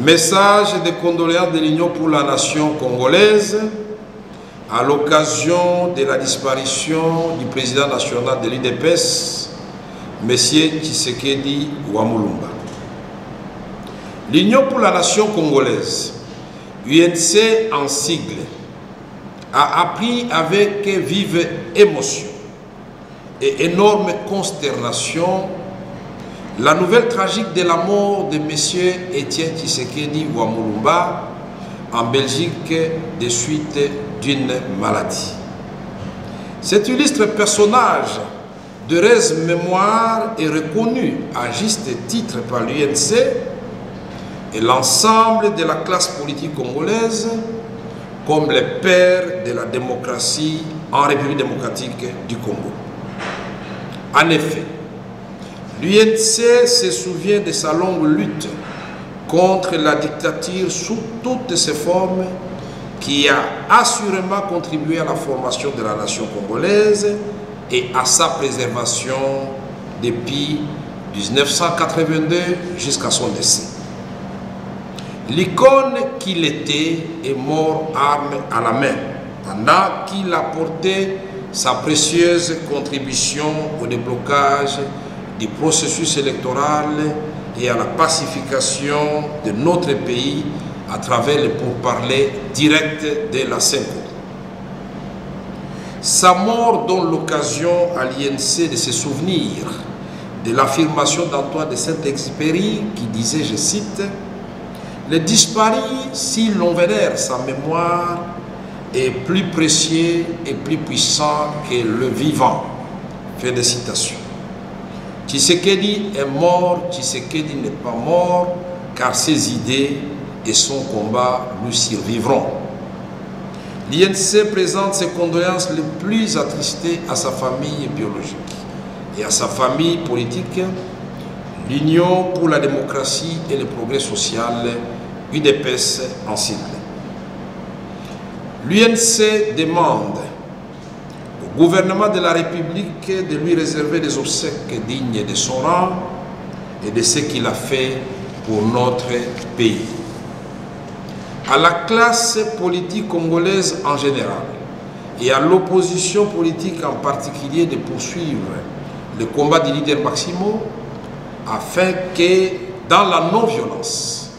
Message de condoléances de l'Union pour la nation congolaise à l'occasion de la disparition du président national de l'UDPS, M. Tshisekedi Wamulumba. L'Union pour la nation congolaise, UNC en sigle, a appris avec vive émotion et énorme consternation la nouvelle tragique de la mort de M. Etienne Tshisekedi Wamulumba en Belgique des suites d'une maladie. Cet illustre personnage de heureuse mémoire est reconnu à juste titre par l'UNC et l'ensemble de la classe politique congolaise comme les pères de la démocratie en République démocratique du Congo. En effet, l'UNC se souvient de sa longue lutte contre la dictature sous toutes ses formes qui a assurément contribué à la formation de la nation congolaise et à sa préservation depuis 1982 jusqu'à son décès. L'icône qu'il était est mort arme à la main pendant qu'il apportait sa précieuse contribution au déblocage du processus électoral et à la pacification de notre pays à travers le pourparlers direct de la CENCO. Sa mort donne l'occasion à l'INC de se souvenir de l'affirmation d'Antoine de Saint-Exupéry qui disait, je cite, « Le disparu, si l'on vénère sa mémoire, est plus précieux et plus puissant que le vivant. » Fin de citation. Tshisekedi est mort, Tshisekedi n'est pas mort, car ses idées et son combat nous survivront. L'INC présente ses condoléances les plus attristées à sa famille biologique et à sa famille politique, l'Union pour la démocratie et le progrès social, UDPS en sigle. L'UNC demande au gouvernement de la République de lui réserver des obsèques dignes de son rang et de ce qu'il a fait pour notre pays. À la classe politique congolaise en général et à l'opposition politique en particulier de poursuivre le combat des leaders maximaux afin que dans la non-violence,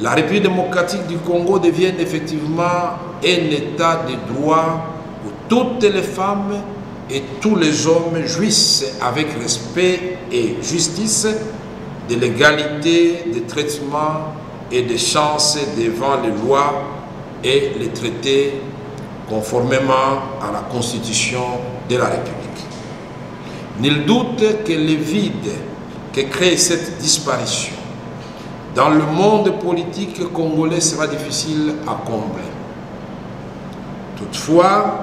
la République démocratique du Congo devienne effectivement un état de droit où toutes les femmes et tous les hommes jouissent avec respect et justice de l'égalité de traitement et de chances devant les lois et les traités conformément à la Constitution de la République. Nul doute que le vide que crée cette disparition dans le monde politique congolais sera difficile à combler. Toutefois,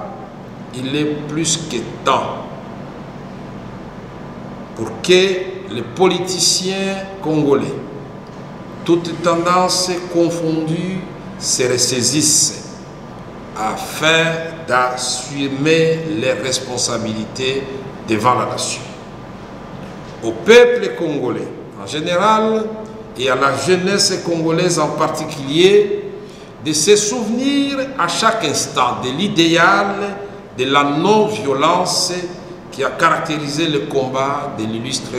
il est plus que temps pour que les politiciens congolais, toutes tendances confondues, se ressaisissent afin d'assumer les responsabilités devant la nation. Au peuple congolais en général et à la jeunesse congolaise en particulier, de se souvenir à chaque instant de l'idéal de la non-violence qui a caractérisé le combat de l'illustre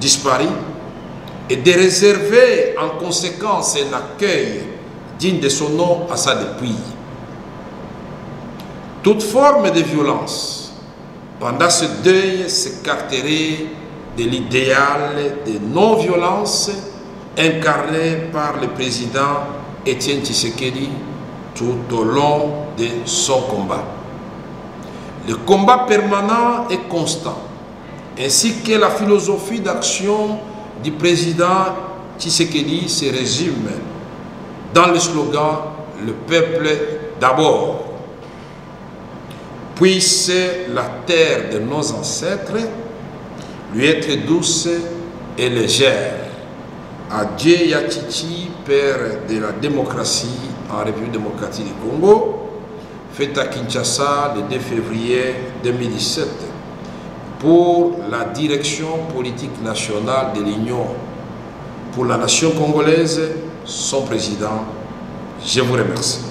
disparu et de réserver en conséquence un accueil digne de son nom à sa dépouille. Toute forme de violence pendant ce deuil s'écarterait de l'idéal de non-violence incarné par le président Etienne Tshisekedi tout au long de son combat. Le combat permanent et constant, ainsi que la philosophie d'action du président Tshisekedi se résume dans le slogan « Le peuple d'abord ». Puisse la terre de nos ancêtres lui être douce et légère. Adieu Yatiti, père de la démocratie en République démocratique du Congo, fait à Kinshasa le 2 février 2017 pour la direction politique nationale de l'Union pour la nation congolaise, son président. Je vous remercie.